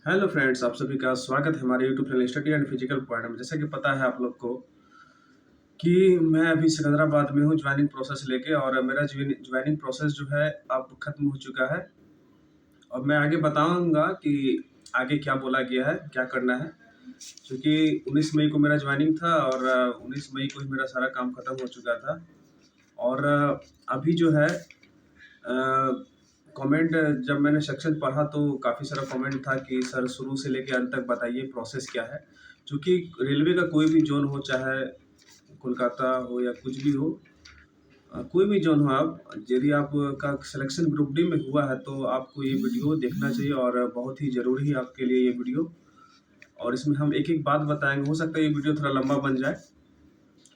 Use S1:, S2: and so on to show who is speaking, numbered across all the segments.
S1: Hello friends, आप सभी का स्वागत है हमारे YouTube channel study and physical point में। जैसा कि पता है आप लोग को कि मैं अभी सिकंदराबाद में हूँ ज्वाइनिंग प्रोसेस लेके, और मेरा ज्वाइनिंग प्रोसेस जो है अब खत्म हो चुका है। और मैं आगे बताऊंगा कि आगे क्या बोला गया है, क्या करना है। क्योंकि 19 मई को मेरा ज्वाइनिंग था और 19 मई को ही मेरा सारा काम खत्म हो चुका था। और अभी जो है कमेंट, जब मैंने सेक्शन पढ़ा तो काफ़ी सारा कमेंट था कि सर शुरू से लेकर अंत तक बताइए प्रोसेस क्या है। क्योंकि रेलवे का कोई भी जोन हो, चाहे कोलकाता हो या कुछ भी हो, कोई भी जोन हो, आप यदि आपका सिलेक्शन ग्रुप डी में हुआ है तो आपको ये वीडियो देखना चाहिए, और बहुत ही ज़रूरी है आपके लिए ये वीडियो। और इसमें हम एक एक बात बताएंगे। हो सकता है ये वीडियो थोड़ा लंबा बन जाए,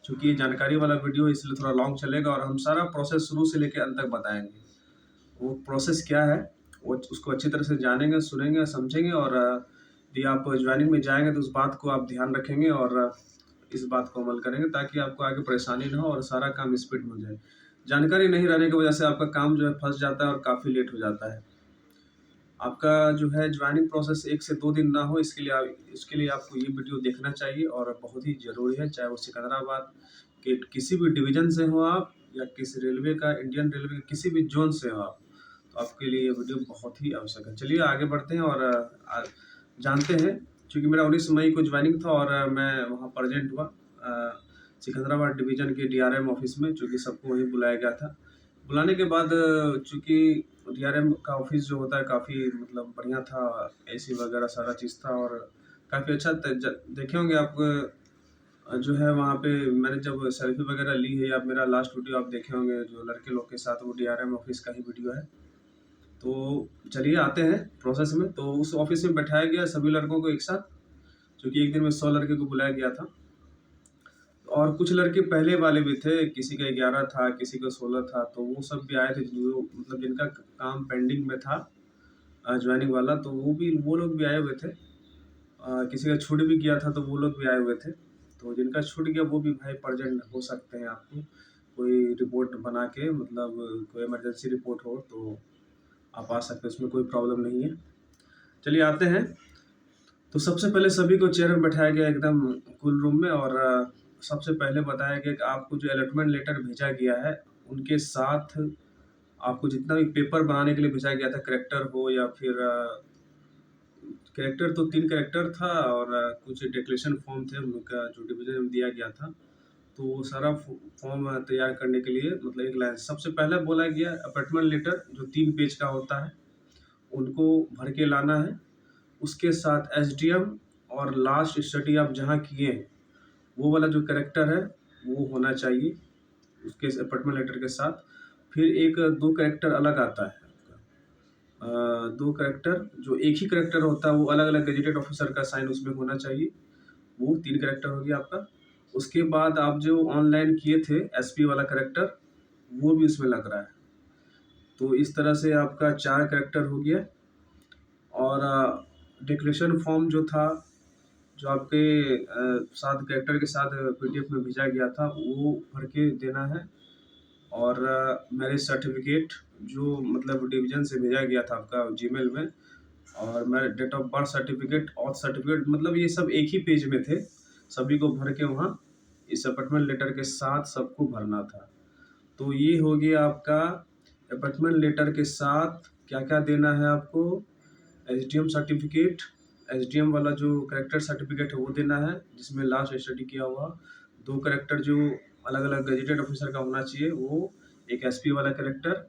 S1: क्योंकि ये जानकारी वाला वीडियो है, इसलिए थोड़ा लॉन्ग चलेगा। और हम सारा प्रोसेस शुरू से लेकर अंत तक बताएंगे। वो प्रोसेस क्या है वो उसको अच्छी तरह से जानेंगे, सुनेंगे, समझेंगे। और यदि आप ज्वाइनिंग में जाएंगे तो उस बात को आप ध्यान रखेंगे और इस बात को अमल करेंगे, ताकि आपको आगे परेशानी ना हो और सारा काम स्पीड में हो जाए। जानकारी नहीं रहने की वजह से आपका काम जो है फंस जाता है और काफ़ी लेट हो जाता है। आपका जो है ज्वाइनिंग प्रोसेस 1 से 2 दिन ना हो, इसके लिए आपको ये वीडियो देखना चाहिए, और बहुत ही ज़रूरी है। चाहे वो सिकंदराबाद के किसी भी डिवीज़न से हो आप, या किसी रेलवे का, इंडियन रेलवे के किसी भी जोन से हो आप, तो आपके लिए ये वीडियो बहुत ही आवश्यक है। चलिए आगे बढ़ते हैं और जानते हैं। क्योंकि मेरा 19 मई को ज्वाइनिंग था और मैं वहाँ प्रेजेंट हुआ सिकंदराबाद डिवीज़न के डीआरएम ऑफिस में, चूँकि सबको वहीं बुलाया गया था। बुलाने के बाद चूँकि डीआरएम का ऑफिस जो होता है काफ़ी मतलब बढ़िया था, एसी वगैरह सारा चीज़ था, और काफ़ी अच्छा देखे होंगे आप। जो है वहाँ पे मैंने जब सेल्फी वगैरह ली है, या मेरा लास्ट वीडियो आप देखे होंगे जो लड़के लोग के साथ, वो डीआरएम ऑफिस का ही वीडियो है। तो चलिए आते हैं प्रोसेस में। तो उस ऑफिस में बैठाया गया सभी लड़कों को एक साथ, क्योंकि एक दिन में 100 लड़के को बुलाया गया था। और कुछ लड़के पहले वाले भी थे, किसी का 11 था, किसी का 16 था, तो वो सब भी आए थे जो मतलब जिनका काम पेंडिंग में था ज्वाइनिंग वाला, तो वो लोग भी आए हुए थे। किसी का छूट भी गया था तो वो लोग भी आए हुए थे। तो जिनका छूट गया वो भी भाई प्रेजेंट हो सकते हैं। आपको कोई रिपोर्ट बना के, मतलब कोई इमरजेंसी रिपोर्ट हो तो आप आ सकते हैं, उसमें कोई प्रॉब्लम नहीं है। चलिए आते हैं। तो सबसे पहले सभी को चेयर में बैठाया गया एकदम कूल रूम में, और सबसे पहले बताया गया कि आपको जो अलॉटमेंट लेटर भेजा गया है उनके साथ आपको जितना भी पेपर बनाने के लिए भेजा गया था, करेक्टर हो या फिर करेक्टर, तो 3 करेक्टर था, और कुछ डिक्लेरेशन फॉर्म थे उनका जो डिवीजन में दिया गया था। तो वो सारा फॉर्म तैयार करने के लिए मतलब एक लाइन सबसे पहले बोला गया, अपॉइंटमेंट लेटर जो 3 पेज का होता है उनको भर के लाना है। उसके साथ एसडीएम और लास्ट स्टडी आप जहाँ किए हैं वो वाला जो करेक्टर है वो होना चाहिए उसके अपॉइंटमेंट लेटर के साथ। फिर एक 2 करेक्टर अलग आता है। 2 करेक्टर जो एक ही करेक्टर होता है वो अलग अलग गेजेटेड ऑफिसर का साइन उसमें होना चाहिए। वो 3 करेक्टर हो गया आपका। उसके बाद आप जो ऑनलाइन किए थे एसपी वाला करेक्टर, वो भी उसमें लग रहा है। तो इस तरह से आपका 4 करेक्टर हो गया। और डिक्लेरेशन फॉर्म जो था, जो आपके साथ करेक्टर के साथ पीडीएफ में भेजा गया था, वो भर के देना है। और मैरिज सर्टिफिकेट जो मतलब डिवीजन से भेजा गया था आपका जीमेल में, और मेरा डेट ऑफ बर्थ सर्टिफिकेट, ऑथ सर्टिफिकेट, मतलब ये सब एक ही पेज में थे। सभी को भर के वहाँ इस अपॉइंटमेंट लेटर के साथ सबको भरना था। तो ये हो गया आपका अपॉइंटमेंट लेटर के साथ क्या क्या देना है आपको। एसडीएम सर्टिफिकेट, एसडीएम वाला जो करेक्टर सर्टिफिकेट है वो देना है जिसमें लास्ट स्टडी किया हुआ। 2 करेक्टर जो अलग अलग गेजेटेड ऑफिसर का होना चाहिए वो, एक एसपी वाला करेक्टर,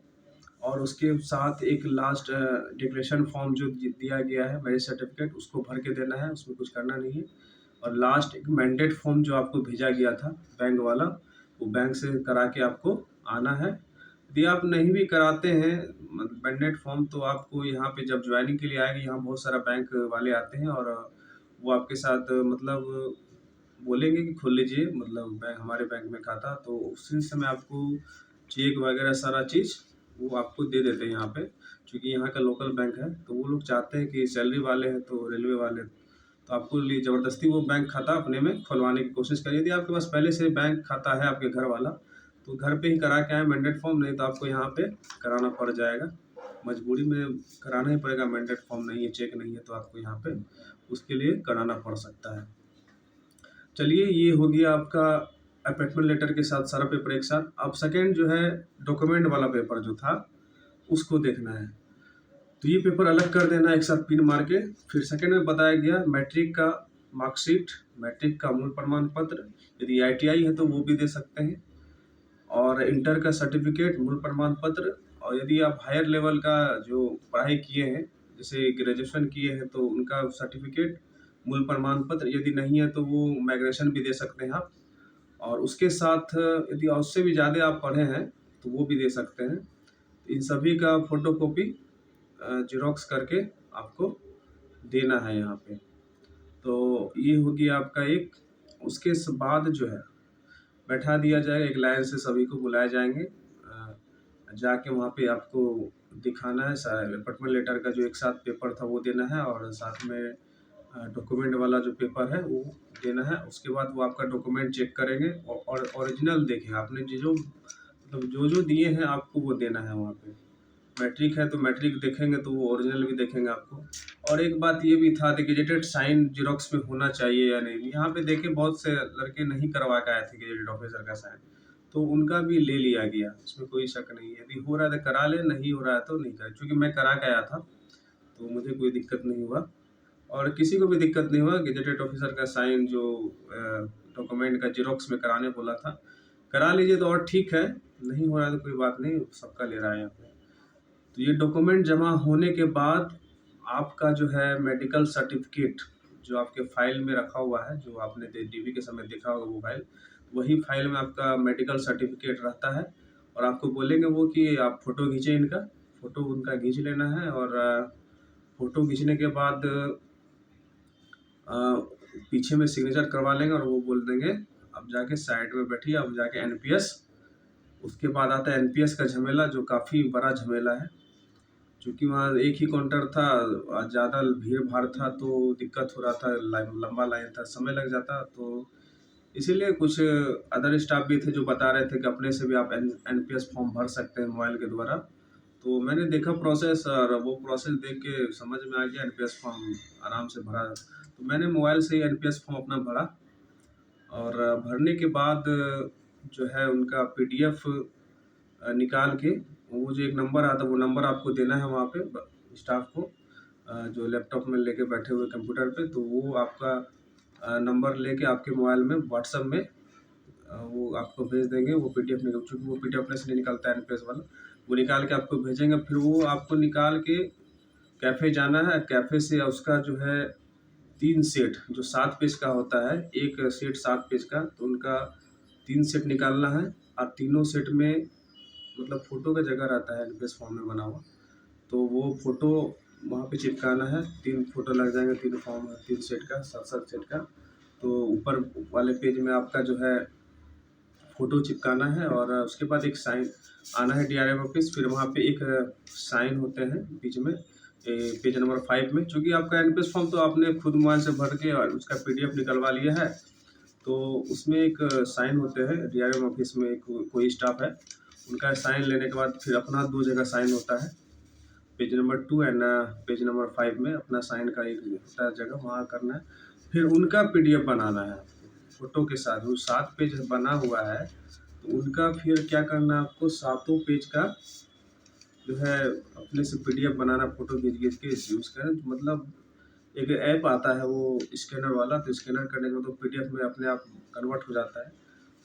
S1: और उसके साथ एक लास्ट डिक्लेरेशन फॉर्म जो दिया गया है मैरिज सर्टिफिकेट, उसको भर के देना है, उसमें कुछ करना नहीं है। और लास्ट एक मैंडेट फॉर्म जो आपको भेजा गया था बैंक वाला, वो बैंक से करा के आपको आना है। यदि आप नहीं भी कराते हैं मैंडेट फॉर्म, तो आपको यहाँ पे जब ज्वाइनिंग के लिए आएंगे, यहाँ बहुत सारा बैंक वाले आते हैं, और वो आपके साथ मतलब बोलेंगे कि खोल लीजिए मतलब बैंक, हमारे बैंक में खाता, तो उसी समय आपको चेक वगैरह सारा चीज़ वो आपको दे देते हैं यहाँ पे। क्योंकि यहाँ का लोकल बैंक है, तो वो लोग चाहते हैं कि सैलरी वाले हैं तो रेलवे वाले, तो आपको लिए ज़बरदस्ती वो बैंक खाता अपने में खुलवाने की कोशिश करिए। यदि आपके पास पहले से बैंक खाता है आपके घर वाला, तो घर पे ही करा के आए मैंडेट फॉर्म, नहीं तो आपको यहाँ पे कराना पड़ जाएगा। मजबूरी में कराना ही पड़ेगा, मैंडेट फॉर्म नहीं है, चेक नहीं है तो आपको यहाँ पे उसके लिए कराना पड़ सकता है। चलिए, ये हो गया आपका अपॉइंटमेंट लेटर के साथ सारा पेपर एक साथ। अब सेकेंड जो है डॉक्यूमेंट वाला पेपर जो था उसको देखना है, तो ये पेपर अलग कर देना एक साथ पिन मार के। फिर सेकेंड में बताया गया मैट्रिक का मार्कशीट, मैट्रिक का मूल प्रमाण पत्र, यदि ITI है तो वो भी दे सकते हैं, और इंटर का सर्टिफिकेट, मूल प्रमाण पत्र, और यदि आप हायर लेवल का जो पढ़ाई किए हैं, जैसे ग्रेजुएशन किए हैं तो उनका सर्टिफिकेट, मूल प्रमाण पत्र, यदि नहीं है तो वो माइग्रेशन भी दे सकते हैं आप। और उसके साथ यदि उससे भी ज़्यादा आप पढ़े हैं तो वो भी दे सकते हैं। इन सभी का फोटोकॉपी जेरोक्स करके आपको देना है यहाँ पे। तो ये हो गया आपका एक। उसके बाद जो है बैठा दिया जाएगा, एक लाइन से सभी को बुलाए जाएंगे, जाके वहाँ पे आपको दिखाना है अपॉइंटमेंट लेटर का जो एक साथ पेपर था वो देना है, और साथ में डॉक्यूमेंट वाला जो पेपर है वो देना है। उसके बाद वो आपका डॉक्यूमेंट चेक करेंगे और ओरिजिनल देखेंगे, आपने जो मतलब जो दिए हैं आपको वो देना है वहाँ पे। मैट्रिक है तो मैट्रिक देखेंगे तो वो ओरिजिनल भी देखेंगे आपको। और एक बात ये भी था कि गेजेटेड साइन जीरोक्स में होना चाहिए या नहीं। यहाँ पे देखे बहुत से लड़के नहीं करवा के आए थे गेजेटेड ऑफिसर का साइन, तो उनका भी ले लिया गया, इसमें कोई शक नहीं है। यदि हो रहा है तो करा ले, नहीं हो रहा है तो नहीं करे। क्योंकि मैं करा के आया था तो मुझे कोई दिक्कत नहीं हुआ, और किसी को भी दिक्कत नहीं हुआ। गेजेटेड ऑफिसर का साइन जो डॉक्यूमेंट का जीरोक्स में कराने बोला था, करा लीजिए तो और ठीक है, नहीं हो रहा है तो कोई बात नहीं, सबका ले रहा है यहाँ पे। तो ये डॉक्यूमेंट जमा होने के बाद आपका जो है मेडिकल सर्टिफिकेट जो आपके फाइल में रखा हुआ है, जो आपने DV के समय देखा होगा वो फाइल, वही फाइल में आपका मेडिकल सर्टिफिकेट रहता है। और आपको बोलेंगे वो कि आप फ़ोटो खींचें, इनका फ़ोटो उनका खींच लेना है। और फ़ोटो खींचने के बाद पीछे में सिग्नेचर करवा लेंगे, और वो बोल देंगे अब जाके साइड में बैठिए, अब जाके NPS। उसके बाद आता है NPS का झमेला, जो काफ़ी बड़ा झमेला है, क्योंकि वहाँ एक ही काउंटर था, ज़्यादा भीड़ भाड़ था तो दिक्कत हो रहा था, लंबा लाइन था, समय लग जाता। तो इसीलिए कुछ अदर स्टाफ भी थे जो बता रहे थे कि अपने से भी आप NPS फॉर्म भर सकते हैं मोबाइल के द्वारा। तो मैंने देखा प्रोसेस, और वो प्रोसेस देख के समझ में आ गया, NPS फॉर्म आराम से भरा। तो मैंने मोबाइल से ही NPS फॉर्म अपना भरा, और भरने के बाद जो है उनका PDF निकाल के, वो जो एक नंबर आता है वो नंबर आपको देना है वहाँ पे स्टाफ को, जो लैपटॉप में लेके बैठे हुए कंप्यूटर पे। तो वो आपका नंबर लेके आपके मोबाइल में व्हाट्सएप में वो आपको भेज देंगे। वो PDF निकल, चूँकि वो PDF अपने से नहीं निकलता है NPS वाला, वो निकाल के आपको भेजेंगे। फिर वो आपको निकाल के कैफ़े जाना है, कैफ़े से उसका जो है 3 सेट जो 7 पेज का होता है, एक सेट 7 पेज का, तो उनका 3 सेट निकालना है। और तीनों सेट में मतलब फ़ोटो का जगह रहता है NPS फॉर्म में बना हुआ, तो वो फ़ोटो वहाँ पे चिपकाना है। 3 फ़ोटो लग जाएंगे, 3 फॉर्म 3 सेट का, 7-7 सेट का। तो ऊपर वाले पेज में आपका जो है फ़ोटो चिपकाना है, और उसके बाद एक साइन आना है DRM ऑफिस। फिर वहाँ पे एक साइन होते हैं बीच में पेज नंबर 5 में। चूँकि आपका NPS फॉर्म तो आपने खुद मोबाइल से भर के और उसका PDF निकलवा लिया है, तो उसमें एक साइन होते हैं DRM ऑफिस में, एक कोई स्टाफ है, उनका साइन लेने के बाद फिर अपना 2 जगह साइन होता है, page number 2 and page number 5 में अपना साइन का एक होता है जगह, वहाँ करना है। फिर उनका PDF बनाना है फ़ोटो के साथ, वो 7 पेज बना हुआ है, तो उनका फिर क्या करना है आपको, 7 पेज का जो है अपने से PDF बनाना, फ़ोटो खींच के यूज़ करें। मतलब एक ऐप आता है वो स्कैनर वाला, तो स्कैनर करने के बाद तो PDF में अपने आप कन्वर्ट हो जाता है।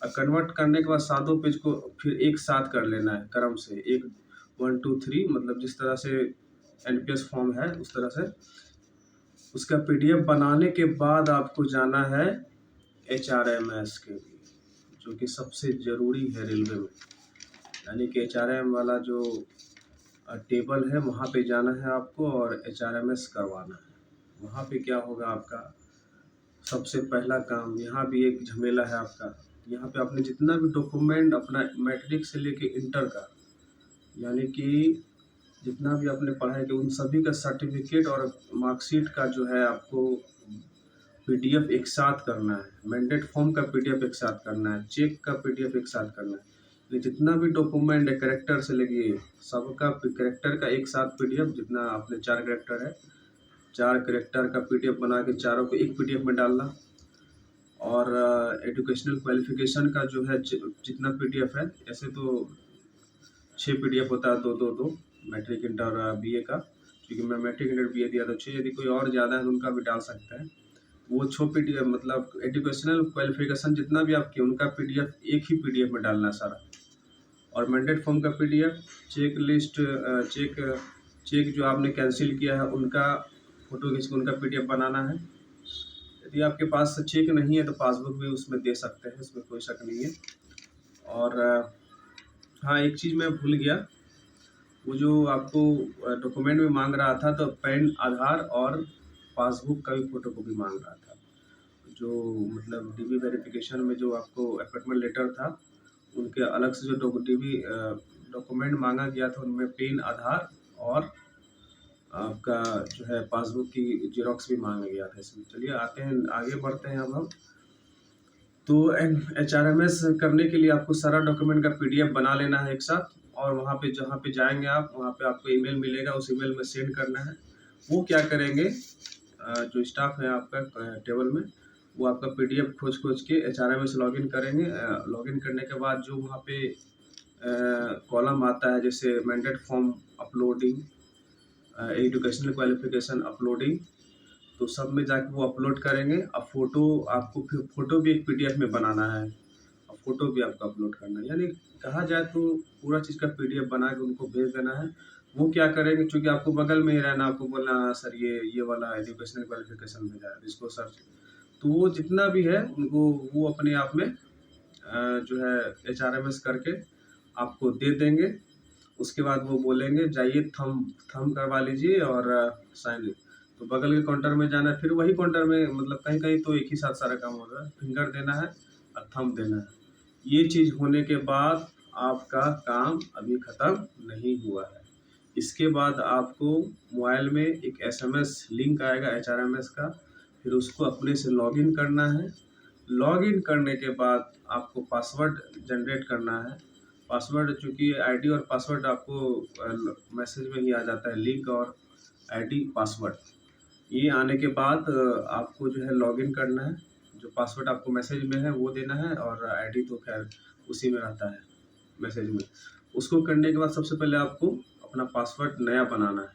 S1: और कन्वर्ट करने के बाद 7 पेज को फिर एक साथ कर लेना है क्रम से, 1 2 3, मतलब जिस तरह से NPS फॉर्म है उस तरह से उसका PDF बनाने के बाद आपको जाना है HRMS के लिए, जो कि सबसे ज़रूरी है रेलवे में। यानी कि HRM वाला जो टेबल है वहाँ पे जाना है आपको, और HRMS करवाना है। वहाँ पे क्या होगा आपका सबसे पहला काम, यहाँ भी एक झमेला है आपका। यहाँ पे आपने जितना भी डॉक्यूमेंट अपना मैट्रिक से लेके इंटर का, यानी कि जितना भी आपने पढ़ाई किया उन सभी का सर्टिफिकेट और मार्कशीट का जो है आपको PDF एक साथ करना है। मैंडेट फॉर्म का PDF एक साथ करना है, चेक का PDF एक साथ करना है। ये जितना भी डॉक्यूमेंट है कैरेक्टर से लेके सबका कैरेक्टर का एक साथ पीडीएफ, जितना आपने 4 कैरेक्टर है, 4 कैरेक्टर का पीडीएफ बना के चारों को एक पीडीएफ में डालना। और एजुकेशनल क्वालिफिकेशन का जो है जितना पीडीएफ है, ऐसे तो 6 पीडीएफ होता है, 2-2-2 मैट्रिक इंटर बीए का, क्योंकि मैं मैट्रिक इंटर बीए दिया तो 6, यदि कोई और ज़्यादा है तो उनका भी डाल सकते हैं। वो 6 पीडीएफ मतलब एजुकेशनल क्वालिफिकेशन जितना भी आपके उनका पीडीएफ एक ही पीडीएफ में डालना है सारा। और मैंडेट फॉर्म का पीडीएफ, चेक लिस्ट, चेक जो आपने कैंसिल किया है उनका फ़ोटो खींच के उनका पीडीएफ बनाना है। यदि आपके पास चेक नहीं है तो पासबुक भी उसमें दे सकते हैं, इसमें कोई शक नहीं है। और हाँ, एक चीज़ मैं भूल गया, वो जो आपको डॉक्यूमेंट में मांग रहा था, तो पैन, आधार और पासबुक का भी फ़ोटोकॉपी मांग रहा था। जो मतलब डीबी वेरिफिकेशन में जो आपको अपॉइंटमेंट लेटर था, उनके अलग से जो डीबी डॉक्यूमेंट मांगा गया था, उनमें पैन, आधार और आपका जो है पासबुक की जेरॉक्स भी मांगा गया था इसमें। चलिए आते हैं, आगे बढ़ते हैं अब हम। तो HRMS करने के लिए आपको सारा डॉक्यूमेंट का पीडीएफ बना लेना है एक साथ, और वहाँ पे जहाँ पे जाएंगे आप, वहाँ पे आपको ईमेल मिलेगा, उस ईमेल में सेंड करना है। वो क्या करेंगे, जो स्टाफ है आपका टेबल में, वो आपका पीडीएफ खोज के HRMS लॉगिन करेंगे। लॉगिन करने के बाद जो वहाँ पे कॉलम आता है, जैसे mandate form uploading, educational qualification uploading, तो सब में जाके वो अपलोड करेंगे। अब फ़ोटो आपको, फिर फ़ोटो भी एक पीडीएफ में बनाना है, और फ़ोटो भी आपको अपलोड करना है। यानी कहा जाए तो पूरा चीज़ का पीडीएफ बना के उनको भेज देना है। वो क्या करेंगे, चूँकि आपको बगल में ही रहना, आपको बोलना, हाँ सर ये वाला एजुकेशनल क्वालिफिकेशन भेजा है, इसको सर्च। तो वो जितना भी है उनको वो अपने आप में जो है HRMS करके आपको दे देंगे। उसके बाद वो बोलेंगे जाइए थंब करवा लीजिए और साइन। तो बगल के काउंटर में जाना है, फिर वही काउंटर में, मतलब कहीं कहीं तो एक ही साथ सारा काम हो रहा है। फिंगर देना है और थंब देना है। ये चीज़ होने के बाद आपका काम अभी ख़त्म नहीं हुआ है। इसके बाद आपको मोबाइल में एक SMS लिंक आएगा HRMS का, फिर उसको अपने से लॉगिन करना है। लॉगिन करने के बाद आपको पासवर्ड जनरेट करना है। पासवर्ड, चूँकि आईडी और पासवर्ड आपको मैसेज में ही आ जाता है, लिंक और आईडी पासवर्ड। ये आने के बाद आपको जो है लॉगिन करना है। जो पासवर्ड आपको मैसेज में है वो देना है, और आईडी तो खैर उसी में रहता है मैसेज में। उसको करने के बाद सबसे पहले आपको अपना पासवर्ड नया बनाना है।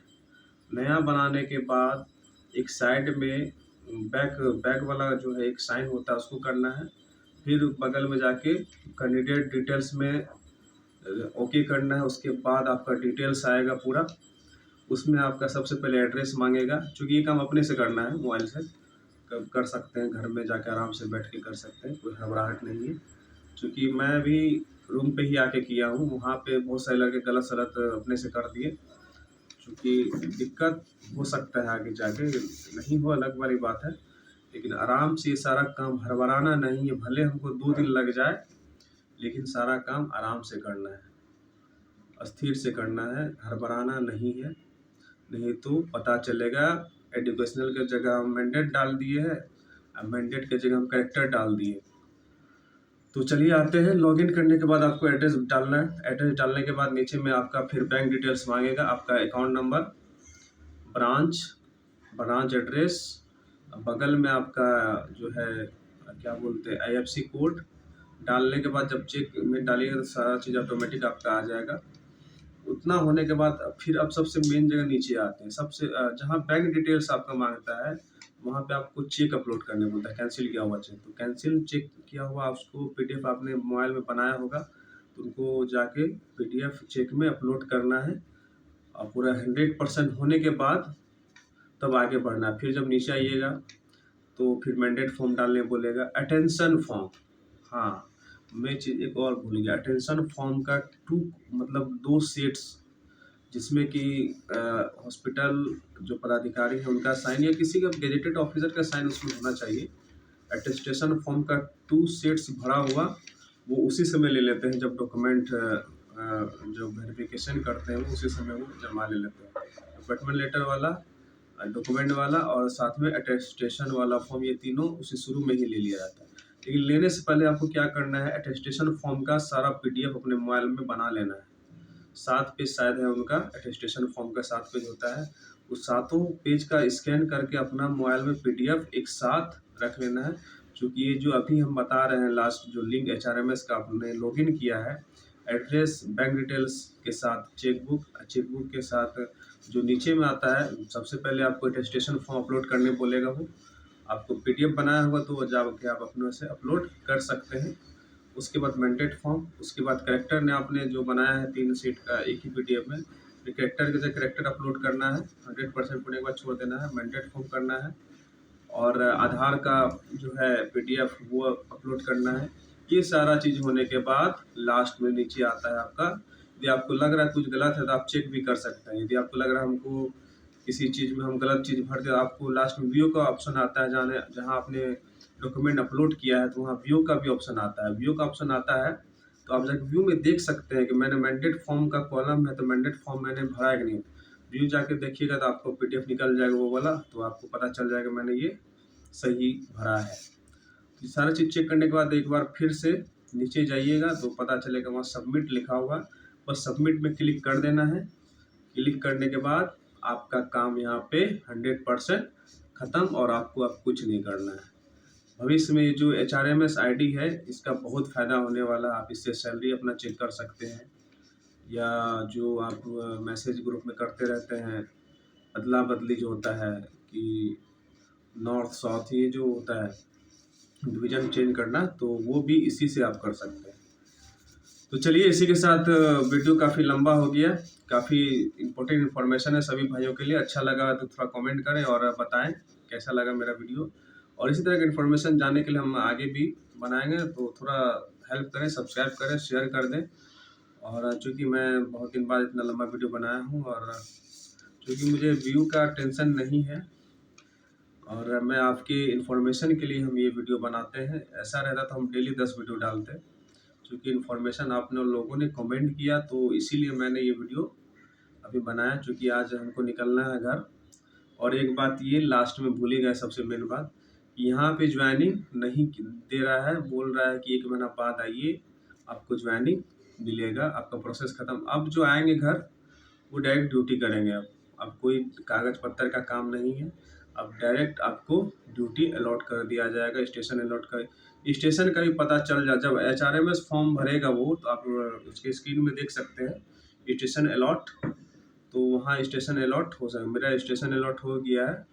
S1: नया बनाने के बाद एक साइड में बैक वाला जो है एक साइन होता है, उसको करना है। फिर बगल में जाके कैंडिडेट डिटेल्स में ओके करना है। उसके बाद आपका डिटेल्स आएगा पूरा, उसमें आपका सबसे पहले एड्रेस मांगेगा। चूँकि ये काम अपने से करना है, मोबाइल से कर सकते हैं, घर में जाकर आराम से बैठ के कर सकते हैं, कोई घबराहट नहीं है। चूँकि मैं भी रूम पे ही आके किया हूँ, वहाँ पे बहुत सारे लड़के गलत सलत अपने से कर दिए। चूँकि दिक्कत हो सकता है आगे जाके, नहीं हो अलग वाली बात है, लेकिन आराम से ये सारा काम हड़बड़ाना नहीं है। भले हमको 2 दिन लग जाए, लेकिन सारा काम आराम से करना है, स्थिर से करना है, हड़बड़ाना नहीं है। नहीं तो पता चलेगा एजुकेशनल की जगह हम मैंडेट डाल दिए हैं, अब मैंडेट की जगह हम कैरेक्टर डाल दिए। तो चलिए आते हैं, लॉगिन करने के बाद आपको एड्रेस डालना है। एड्रेस डालने के बाद नीचे में आपका फिर बैंक डिटेल्स मांगेगा, आपका अकाउंट नंबर, ब्रांच एड्रेस, बगल में आपका जो है क्या बोलते हैं IFSC कोड। डालने के बाद जब चेक में डालिएगा तो सारा चीज़ ऑटोमेटिक आपका आ जाएगा। उतना होने के बाद फिर अब सबसे मेन जगह नीचे आते हैं, सबसे जहाँ बैंक डिटेल्स आपका मांगता है, वहाँ पे आपको चेक अपलोड करने बोलता है, कैंसिल किया हुआ चेक। तो कैंसिल चेक किया हुआ उसको PDF आपने मोबाइल में बनाया होगा, तो उनको जाके PDF चेक में अपलोड करना है। और पूरा 100% होने के बाद तब आगे बढ़ना है। फिर जब नीचे आइएगा तो फिर मैंडेट फॉर्म डालने बोलेगा, अटेंशन फॉर्म। हाँ, मैं चीज़ एक और भूल गया, अटेंशन फॉर्म का 2 सेट्स, जिसमें कि हॉस्पिटल जो पदाधिकारी है उनका साइन या किसी का गेजेटेड ऑफिसर का साइन उसमें होना चाहिए। अटेस्टेशन फॉर्म का 2 सेट्स भरा हुआ, वो उसी समय ले लेते हैं जब डॉक्यूमेंट जो वेरिफिकेशन करते हैं वो उसी समय वो जमा ले लेते हैं। अपॉइंटमेंट लेटर वाला, डॉक्यूमेंट वाला और साथ में अटेस्टेशन वाला फॉर्म, ये तीनों उसी शुरू में ही ले लिया जाता है। लेकिन लेने से पहले आपको क्या करना है, अटेस्टेशन फॉर्म का सारा पीडीएफ अपने मोबाइल में बना लेना है। 7 पेज शायद है उनका, अटेस्टेशन फॉर्म का 7 पेज होता है। उस सातों पेज का स्कैन करके अपना मोबाइल में पीडीएफ एक साथ रख लेना है। क्योंकि ये जो अभी हम बता रहे हैं लास्ट जो लिंक एचआरएमएस का आपने लॉगिन किया है, एड्रेस, बैंक डिटेल्स के साथ चेकबुक के साथ जो नीचे में आता है, सबसे पहले आपको अटेस्टेशन फॉर्म अपलोड करने बोलेगा वो। आपको पीडीएफ बनाया होगा तो जाके आप अपने से अपलोड कर सकते हैं। उसके बाद मैंडेट फॉर्म, उसके बाद करेक्टर ने आपने जो बनाया है 3 शीट का एक ही पीडीएफ में, फिर करेक्टर के जगह करेक्टर अपलोड करना है, 100% होने के बाद छोड़ देना है, मैंडेट फॉर्म करना है और आधार का जो है पीडीएफ वो अपलोड करना है। ये सारा चीज़ होने के बाद लास्ट में नीचे आता है आपका, यदि आपको लग रहा है कुछ गलत है तो आप चेक भी कर सकते हैं। यदि आपको लग रहा है हमको किसी चीज़ में हम गलत चीज़ भर दे, आपको लास्ट में व्यू का ऑप्शन आता है, जहाँ आपने डॉक्यूमेंट अपलोड किया है तो वहाँ व्यू का भी ऑप्शन आता है। व्यू का ऑप्शन आता है तो आप जाके व्यू में देख सकते हैं कि मैंने मैंडेट फॉर्म का कॉलम है तो मैंडेट फॉर्म मैंने भरा है कि नहीं। व्यू जाके देखिएगा तो आपको पीडीएफ निकल जाएगा वो वाला, तो आपको पता चल जाएगा मैंने ये सही भरा है। तो सारा चीज़ चेक करने के बाद एक बार फिर से नीचे जाइएगा तो पता चलेगा वहाँ सबमिट लिखा हुआ, बस सबमिट में क्लिक कर देना है। क्लिक करने के बाद आपका काम यहाँ पे 100% ख़त्म और आपको अब कुछ नहीं करना है। भविष्य में ये जो एचआरएमएस आईडी है इसका बहुत फ़ायदा होने वाला है। आप इससे सैलरी अपना चेक कर सकते हैं, या जो आप मैसेज ग्रुप में करते रहते हैं अदला बदली जो होता है कि नॉर्थ साउथ ये जो होता है डिवीज़न चेंज करना, तो वो भी इसी से आप कर सकते हैं। तो चलिए इसी के साथ वीडियो काफ़ी लंबा हो गया, काफ़ी इम्पोर्टेंट इन्फॉर्मेशन है सभी भाइयों के लिए। अच्छा लगा तो थोड़ा कमेंट करें और बताएं कैसा लगा मेरा वीडियो, और इसी तरह की इन्फॉर्मेशन जानने के लिए हम आगे भी बनाएंगे, तो थोड़ा हेल्प करें, सब्सक्राइब करें, शेयर कर दें। और चूँकि मैं बहुत दिन बाद इतना लंबा वीडियो बनाया हूँ और चूँकि मुझे व्यू का टेंशन नहीं है और मैं आपकी इन्फॉर्मेशन के लिए हम ये वीडियो बनाते हैं। ऐसा रहता तो हम डेली 10 वीडियो डालते, क्योंकि इन्फॉर्मेशन आपने लोगों ने कमेंट किया तो इसीलिए मैंने ये वीडियो अभी बनाया, क्योंकि आज हमको निकलना है घर। और एक बात ये लास्ट में भूल ही गए, सबसे मेन बात, यहाँ पे ज्वाइनिंग नहीं दे रहा है, बोल रहा है कि 1 महीना बाद आइए आपको ज्वाइनिंग मिलेगा, आपका प्रोसेस ख़त्म। अब जो आएंगे घर वो डायरेक्ट ड्यूटी करेंगे। अब कोई कागज़ पत्तर का काम नहीं है, अब डायरेक्ट आपको ड्यूटी अलॉट कर दिया जाएगा, स्टेशन अलॉट कर, स्टेशन का भी पता चल जा, जब एचआरएमएस फॉर्म भरेगा वो तो आप उसके स्क्रीन में देख सकते हैं स्टेशन अलॉट, तो वहाँ स्टेशन अलॉट हो सकता है। मेरा स्टेशन अलॉट हो गया है,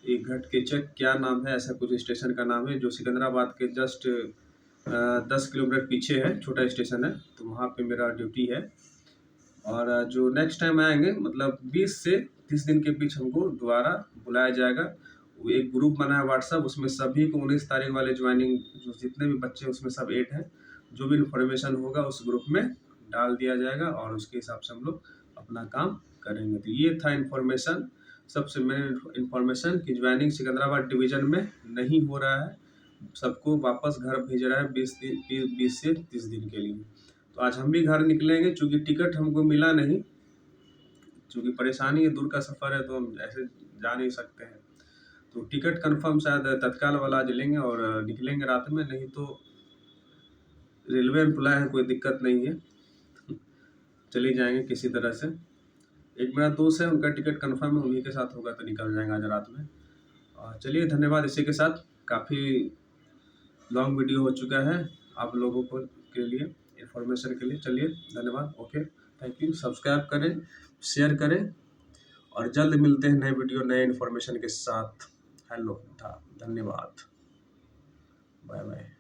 S1: एक घट के चेक क्या नाम है, ऐसा कुछ स्टेशन का नाम है, जो सिकंदराबाद के जस्ट 10 किलोमीटर पीछे है, छोटा स्टेशन है, तो वहाँ पे मेरा ड्यूटी है। और जो नेक्स्ट टाइम आएंगे मतलब 20 से 30 दिन के बीच हमको दोबारा बुलाया जाएगा। वो एक ग्रुप बना है व्हाट्सएप, उसमें सभी को 19 तारीख वाले ज्वाइनिंग जो जितने भी बच्चे उसमें सब ऐड हैं, जो भी इन्फॉर्मेशन होगा उस ग्रुप में डाल दिया जाएगा और उसके हिसाब से हम लोग अपना काम करेंगे। तो ये था इन्फॉर्मेशन, सबसे मेन इन्फॉर्मेशन कि ज्वाइनिंग सिकंदराबाद डिवीज़न में नहीं हो रहा है, सबको वापस घर भेज रहा है 20 से 30 दिन के लिए। तो आज हम भी घर निकलेंगे, चूँकि टिकट हमको मिला नहीं, चूँकि परेशानी है, दूर का सफ़र है तो हम ऐसे जा नहीं सकते हैं। तो टिकट कंफर्म शायद तत्काल वाला आज लेंगे और निकलेंगे रात में, नहीं तो रेलवे एम्प्लॉय है, कोई दिक्कत नहीं है, चले जाएंगे किसी तरह से। एक मेरा दोस्त है, उनका टिकट कंफर्म है, उन्हीं के साथ होगा तो निकल जाएंगे आज रात में। और चलिए धन्यवाद, इसी के साथ काफ़ी लॉन्ग वीडियो हो चुका है आप लोगों को के लिए, इन्फॉर्मेशन के लिए। चलिए धन्यवाद, ओके, थैंक यू। सब्सक्राइब करें, शेयर करें और जल्द मिलते हैं नए वीडियो नए इन्फॉर्मेशन के साथ। हेलो, धन्यवाद, बाय बाय।